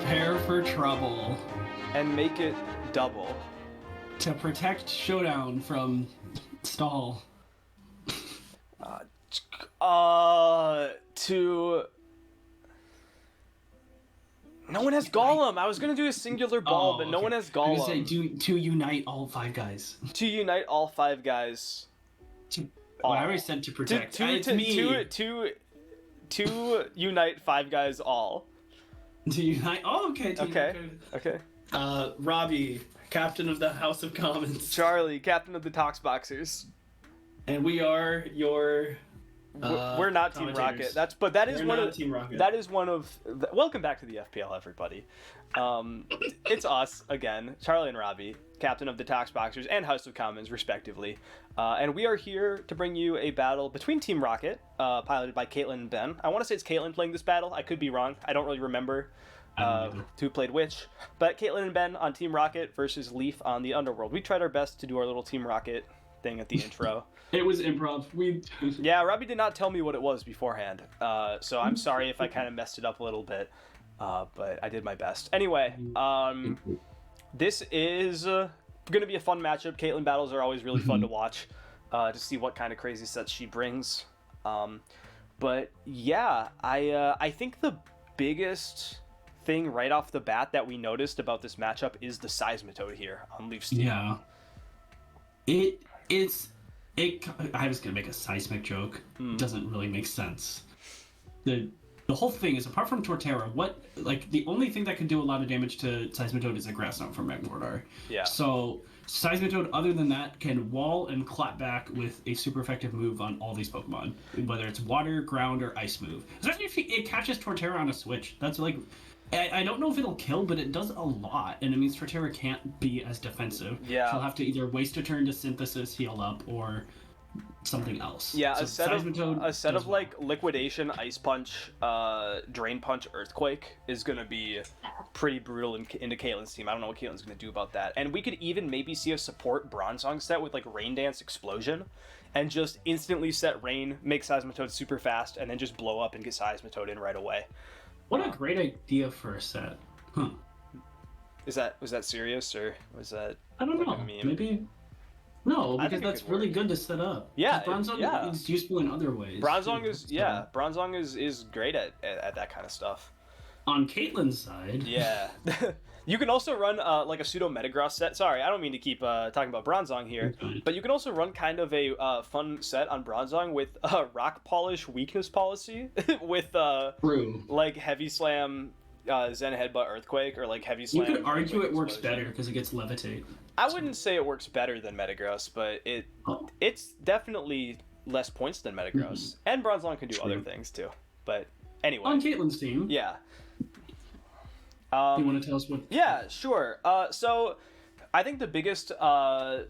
Prepare for trouble. And make it double. To protect Showdown from stall. To... No one has Golem! I was gonna do a singular ball, but no one has Golem. I was gonna say, to unite all 5 guys. To unite all 5 guys. I already said to protect. To unite 5 guys all. To unite... Oh, okay. Okay. Robbie, captain of the House of Commons. Charlie, captain of the Toxboxers. And we are your... we're not Team Rocket. That is one of. Welcome back to the FPL, everybody. It's us again, Charlie and Robbie, captain of the Toxboxers and House of Commons, respectively, and we are here to bring you a battle between Team Rocket, piloted by Caitlin and Ben. I want to say it's Caitlin playing this battle. I could be wrong. I don't really remember who played which, but Caitlin and Ben on Team Rocket versus Leaf on the Underworld. We tried our best to do our little Team Rocket thing at the intro. It was improv. Yeah, Robbie did not tell me what it was beforehand, so I'm sorry if I kind of messed it up a little bit, but I did my best. Anyway, this is going to be a fun matchup. Caitlyn battles are always really fun to watch, to see what kind of crazy sets she brings. But yeah, I think the biggest thing right off the bat that we noticed about this matchup is the Seismitoad here on Leaf's team. Yeah. I was gonna make a seismic joke. Doesn't really make sense. The whole thing is, apart from Torterra, the only thing that can do a lot of damage to Seismitoad is a Grass Knot from Magmortar. Yeah. So Seismitoad, other than that, can wall and clap back with a super effective move on all these Pokemon, whether it's water, ground, or ice move. Especially if it catches Torterra on a switch. That's like, I don't know if it'll kill, but it does a lot, and it means Torterra can't be as defensive. Yeah. She'll have to either waste a turn to Synthesis, heal up, or something else. Yeah, so a set of like Liquidation, Ice Punch, Drain Punch, Earthquake is going to be pretty brutal into Caitlyn's team. I don't know what Caitlyn's going to do about that. And we could even maybe see a support Bronzong set with like Rain Dance Explosion, and just instantly set Rain, make Seismitoad super fast, and then just blow up and get Seismitoad in right away. What a great idea for a set. Huh. Was that serious, or was that... I don't know. A meme? Maybe... No, because that's really good to set up. Yeah, Bronzong is useful in other ways. Bronzong is great at that kind of stuff. On Caitlyn's side... Yeah. You can also run like a pseudo Metagross set. Sorry, I don't mean to keep talking about Bronzong here, but you can also run kind of a fun set on Bronzong with Rock Polish Weakness Policy with like Heavy Slam, Zen Headbutt Earthquake, or like Heavy Slam. You could argue it works better because it gets Levitate. I wouldn't say it works better than Metagross, but it's definitely less points than Metagross, and Bronzong can do other things too. But anyway, on Caitlyn's team, yeah. You want to tell us what? Yeah, sure. So I think the biggest Pokemon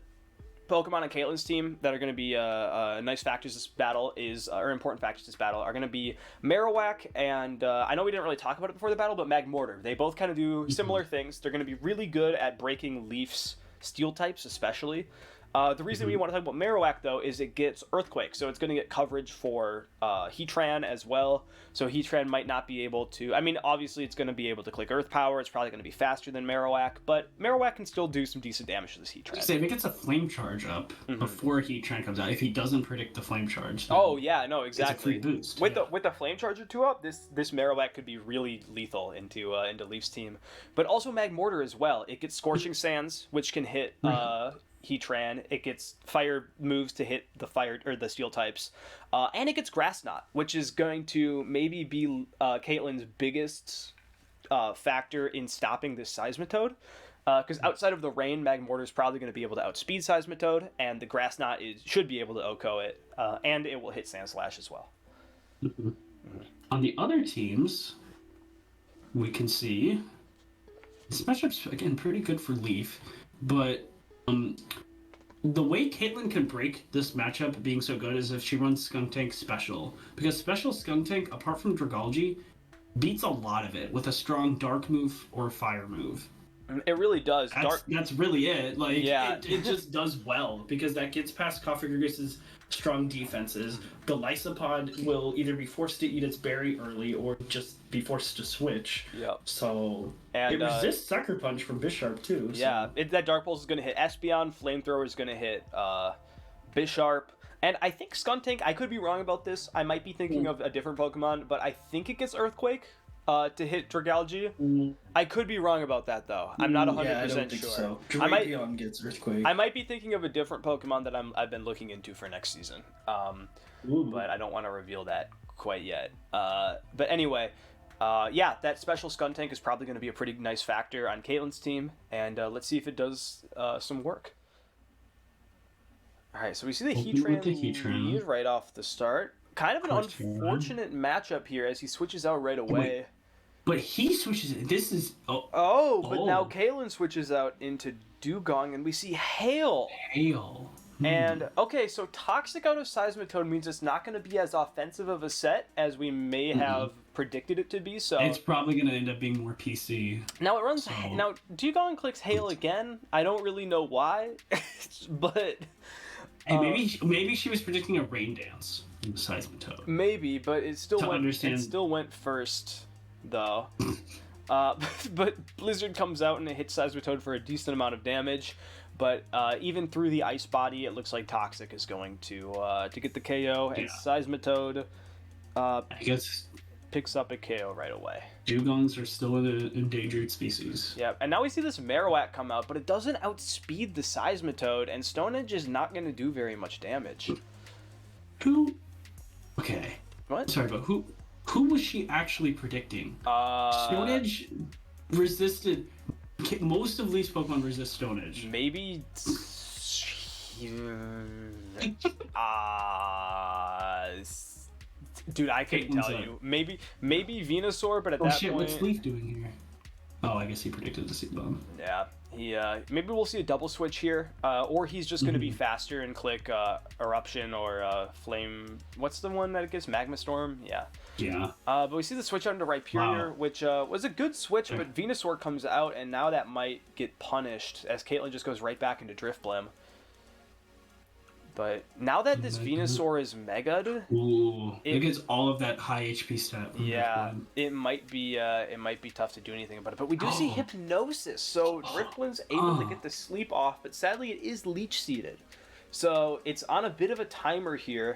on Caitlyn's team that are going to be nice factors this battle or important factors this battle are going to be Marowak and I know we didn't really talk about it before the battle, but Magmortar. They both kind of do similar things. They're going to be really good at breaking Leaf's steel types, especially. The reason we want to talk about Marowak, though, is it gets Earthquake, so it's going to get coverage for Heatran as well, so Heatran might not be able to... I mean, obviously, it's going to be able to click Earth Power, it's probably going to be faster than Marowak, but Marowak can still do some decent damage to this Heatran. Say, if it gets a Flame Charge up before Heatran comes out, if he doesn't predict the Flame Charge... Oh, yeah, no, exactly. It's a free boost. With the Flame Charge or 2 up, this Marowak could be really lethal into Leaf's team. But also Magmortar as well. It gets Scorching Sands, which can hit... Heatran. It gets fire moves to hit the fire or the steel types, and it gets Grass Knot, which is going to maybe be Caitlyn's biggest factor in stopping this Seismitoad. Because outside of the rain, Magmortar is probably going to be able to outspeed Seismitoad, and the Grass Knot should be able to OHKO it, and it will hit Sand Slash as well. On the other teams, we can see this matchup's again pretty good for Leaf, but the way Caitlyn can break this matchup being so good is if she runs Skunk Tank Special, because Special Skunk Tank, apart from Dragalge, beats a lot of it with a strong Dark move or Fire move. It really does. That's really it. Like, Yeah. it just does well because that gets past COFAGRIGUS's strong defenses. The Lysopod will either be forced to eat its berry early or just be forced to switch. Yep. So And it resists Sucker Punch from Bisharp too. Yeah, So. that Dark Pulse is going to hit Espeon, Flamethrower is going to hit Bisharp, and I think Skuntank, I could be wrong about this, I might be thinking of a different Pokemon, but I think it gets Earthquake to hit Dragalge. I could be wrong about that though. I'm not 100% I don't think sure. So. Drapion gets Earthquake. I might be thinking of a different Pokemon that I've been looking into for next season, but I don't want to reveal that quite yet. But anyway, yeah, that special Skuntank is probably going to be a pretty nice factor on Caitlin's team, and let's see if it does some work. All right, so we see the Heatran lead right off the start. Kind of an unfortunate matchup here as he switches out right away. But he switches it. This is... But now Caitlin switches out into Dugong, and we see Hail. And, okay, so Toxic out of Seismitoad means it's not going to be as offensive of a set as we may have predicted it to be, so... It's probably going to end up being more PC. Now, it runs... So... Now, Dugong clicks Hail again. I don't really know why, but... Hey, maybe she was predicting a Rain Dance in Seismitoad. Maybe, but it still went first, though. But Blizzard comes out and it hits Seismitoad for a decent amount of damage. But even through the Ice Body, it looks like Toxic is going to get the KO, and Seismitoad I guess picks up a KO right away. Dugongs are still an endangered species. Yeah, and now we see this Marowak come out, but it doesn't outspeed the Seismitoad, and Stone Edge is not going to do very much damage. Okay. What? Sorry, but who was she actually predicting? Stone Edge resisted... Most of Leaf's Pokemon resist Stone Edge. Maybe... Dude, I couldn't tell you. Maybe Venusaur, but at that point... what's Leaf doing here? Oh, I guess he predicted the Seed Bomb. Yeah, maybe we'll see a double switch here, or he's just going to be faster and click Eruption or Flame... What's the one that it gets? Magma Storm? Yeah. Yeah. But we see the switch onto Rhyperior, which was a good switch, but Venusaur comes out, and now that might get punished, as Caitlin just goes right back into Drifblim. But now that this Venusaur is Mega'd, it gets all of that high HP stat. Yeah, it might be tough to do anything about it. But we do see Hypnosis, so Drifblim's able to get the sleep off, but sadly it is leech seeded. So it's on a bit of a timer here,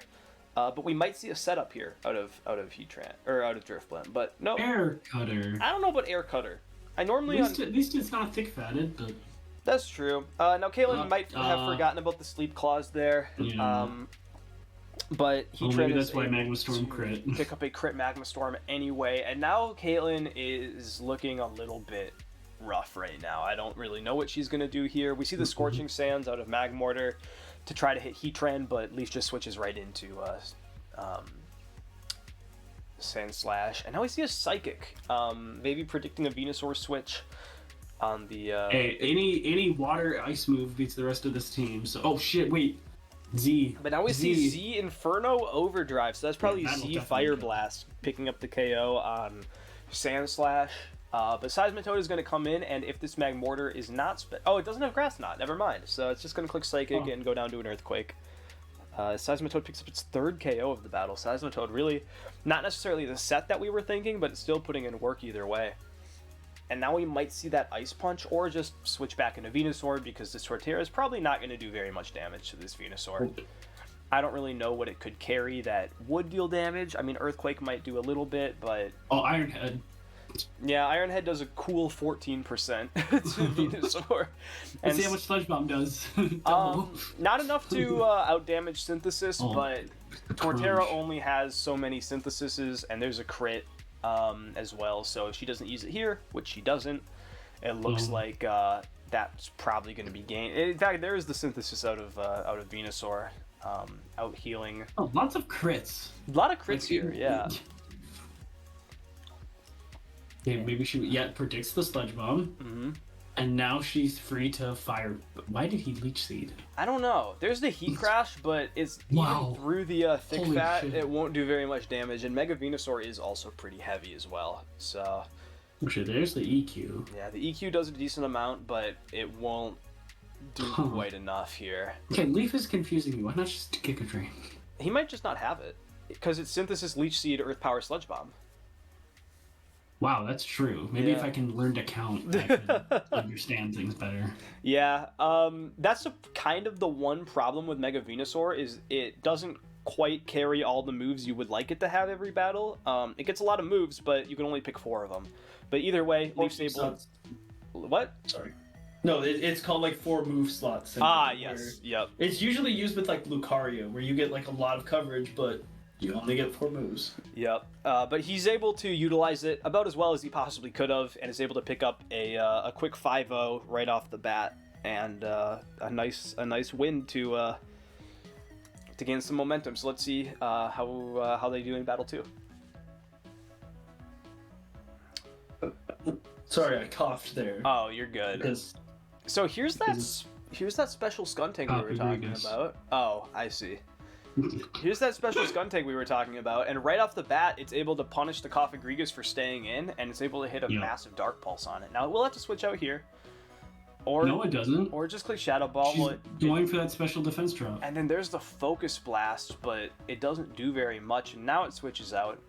but we might see a setup here out of Heatran or out of Drifblim. But no, Air Cutter. I don't know about Air Cutter. I normally at least it's not thick fatted, but. That's true. Now, Caitlin might have forgotten about the sleep clause there. Yeah. But Heatran maybe that's why Magma Storm crit. Pick up a crit Magma Storm anyway. And now Caitlin is looking a little bit rough right now. I don't really know what she's going to do here. We see the Scorching Sands out of Magmortar to try to hit Heatran, but Leaf just switches right into Sand Slash. And now we see a Psychic. Maybe predicting a Venusaur switch. On the hey, any water ice move beats the rest of this team. So wait, Z. But now we see Z Inferno Overdrive. So that's probably Z Fire Blast picking up the KO on Sand Slash. But Seismitoad is going to come in, and if this Magmortar is not it doesn't have Grass Knot. Never mind. So it's just going to click Psychic and go down to an Earthquake. Seismitoad picks up its third KO of the battle. Seismitoad really not necessarily the set that we were thinking, but it's still putting in work either way. And now we might see that Ice Punch, or just switch back into Venusaur, because this Torterra is probably not going to do very much damage to this Venusaur. I don't really know what it could carry that would deal damage. I mean, Earthquake might do a little bit, but... Iron Head. Yeah, Iron Head does a cool 14% to Venusaur. Let's see how much Sludge Bomb does. Not enough to outdamage Synthesis, but Torterra only has so many Synthesises, and there's a crit. As well, so if she doesn't use it here, which she doesn't, it looks like that's probably going to be gained. In fact, there is the Synthesis out of Venusaur, out healing. Lots of crits. A lot of crits here, yeah. Maybe she predicts the Sludge Bomb, and now she's free to fire. Why did he Leech Seed? I don't know. There's the Heat Crash, but it's even through the thick fat, it won't do very much damage. And Mega Venusaur is also pretty heavy as well. So Okay, there's the EQ. Yeah, the EQ does a decent amount, but it won't do quite enough here. Okay, Leaf is confusing me. Why not just kick a drain? He might just not have it, because it's Synthesis, Leech Seed, Earth Power, Sludge Bomb. Wow, that's true. Maybe if I can learn to count, I can understand things better. Yeah, that's kind of the one problem with Mega Venusaur is it doesn't quite carry all the moves you would like it to have every battle. It gets a lot of moves, but you can only pick 4 of them. But either way, Leaf's able... What? Sorry. No, it's called like 4 move slots. Yes. Yep. It's usually used with like Lucario, where you get like a lot of coverage, but you only get 4 moves. Yep. But he's able to utilize it about as well as he possibly could have, and is able to pick up a quick 5-0 right off the bat, and a nice win to gain some momentum. So let's see how they do in Battle 2. Sorry, I coughed there. Oh, you're good. Because So here's that special Skuntank we were talking COFAGRIGUS. about. Oh, I see. Here's that special Skuntank we were talking about, and right off the bat, it's able to punish the COFAGRIGUS for staying in, and it's able to hit a massive Dark Pulse on it. Now, we'll have to switch out here. Or, No, it doesn't. Or just click Shadow Ball. She's going for that special defense drop. And then there's the Focus Blast, but it doesn't do very much, and now it switches out.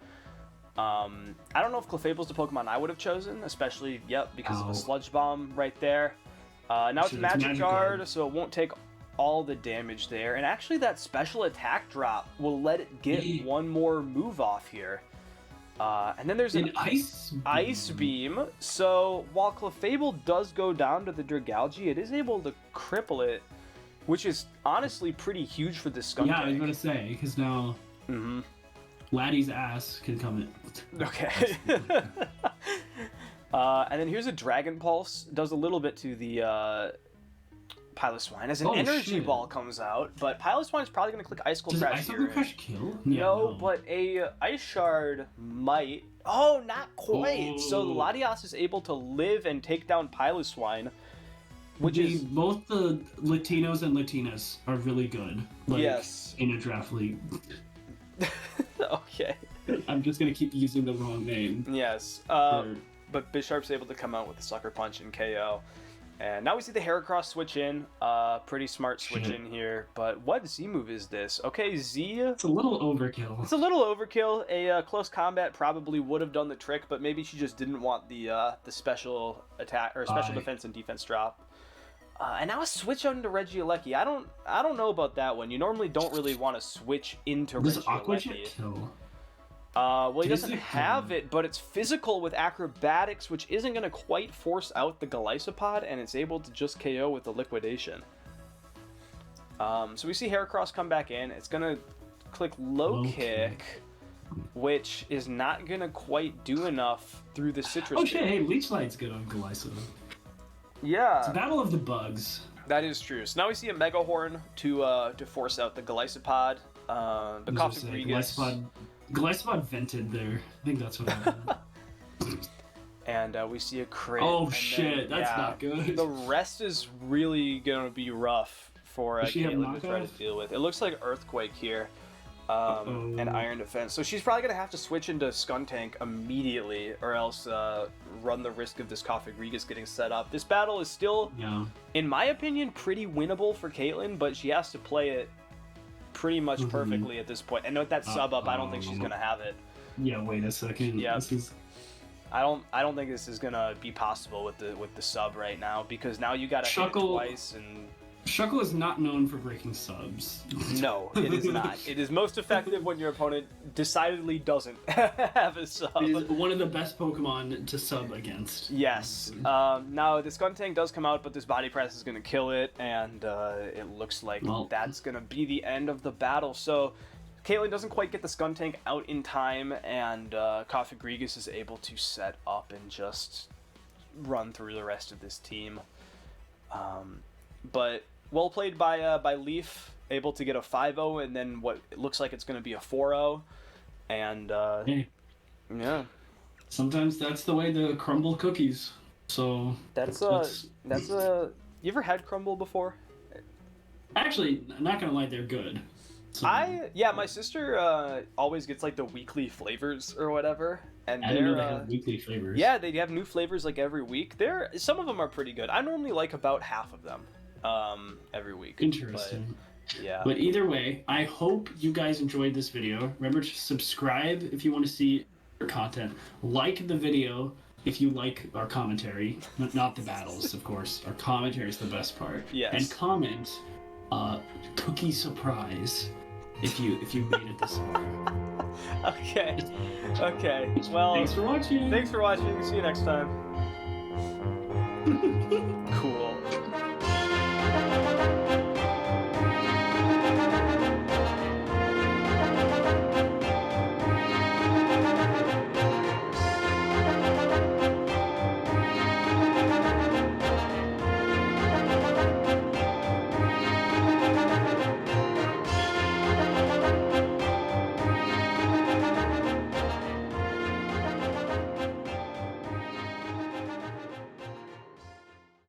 I don't know if Clefable's the Pokemon I would have chosen, especially, because of a Sludge Bomb right there. Now it's Magic Guard, so it won't take all the damage there. And actually that special attack drop will let it get one more move off here. And then there's an Ice Beam. So while Clefable does go down to the Dragalge, it is able to cripple it, which is honestly pretty huge for this Skuntank. Yeah, I was going to say, because now Laddie's ass can come in. Okay. And then here's a Dragon Pulse. Does a little bit to the Piloswine as an energy ball comes out, but Piloswine's probably going to click Ice Cold Crash here. Does Ice Cold Crash kill? No, but a Ice Shard might. Oh, not quite. So Latias is able to live and take down Piloswine, which is both the Latinos and Latinas are really good. Like, yes. In a draft league. Okay. I'm just gonna keep using the wrong name. Yes. But Bisharp's able to come out with a Sucker Punch and KO. And now we see the Heracross switch in. Pretty smart switch in here. But what Z move is this? Okay, Z. It's a little overkill. It's a little overkill. A close combat probably would have done the trick, but maybe she just didn't want the special attack or special defense and defense drop. And now a switch out into Regieleki. I don't know about that one. You normally don't really want to switch into Does Regieleki. Aqua Jet kill? Well, he doesn't have it, but it's physical with acrobatics, which isn't going to quite force out the Golisopod, and it's able to just KO with the liquidation. So we see Heracross come back in. It's going to click low kick, which is not going to quite do enough through the Citrus. Oh shit, hey, Leech Light's good on Goliath. Yeah. It's a battle of the bugs. That is true. So now we see a Mega Horn to force out the Golisopod. The COFAGRIGUS. Golisopod vented there. I think that's what happened. And we see a crit. Oh shit, that's not good. The rest is really gonna be rough for Caitlyn to try to deal with. It looks like Earthquake here, and Iron Defense. So she's probably gonna have to switch into Skuntank immediately, or else run the risk of this COFAGRIGUS getting set up. This battle is still, in my opinion, pretty winnable for Caitlyn, but she has to play it pretty much perfectly at this point. And with that sub up, I don't think she's gonna have it. Yeah, wait a second. Yeah, I don't think this is gonna be possible with the sub right now, because now you gotta hit it twice and. Shuckle is not known for breaking subs. No, it is not. It is most effective when your opponent decidedly doesn't have a sub. It is one of the best Pokemon to sub against. Yes. Now, the Skuntank does come out, but this Body Press is going to kill it, and it looks like that's going to be the end of the battle. So, Caitlyn doesn't quite get the Skuntank out in time, and COFAGRIGUS is able to set up and just run through the rest of this team. But well played by Leaf, able to get a 5-0, and then what it looks like it's going to be a 4-0. And, yeah. Sometimes that's the way to crumble cookies. So... That's you ever had crumble before? Actually, I'm not going to lie, they're good. So, My sister always gets like the weekly flavors or whatever, and I didn't know they're they had weekly flavors. yeah, they have new flavors like every week. Some of them are pretty good. I normally like about half of them every week. Interesting. But, yeah. But either way, I hope you guys enjoyed this video. Remember to subscribe if you want to see our content. Like the video if you like our commentary, not the battles, of course. Our commentary is the best part. Yes. And comment, cookie surprise, if you made it this far. Okay. Well, Thanks for watching. See you next time. Cool.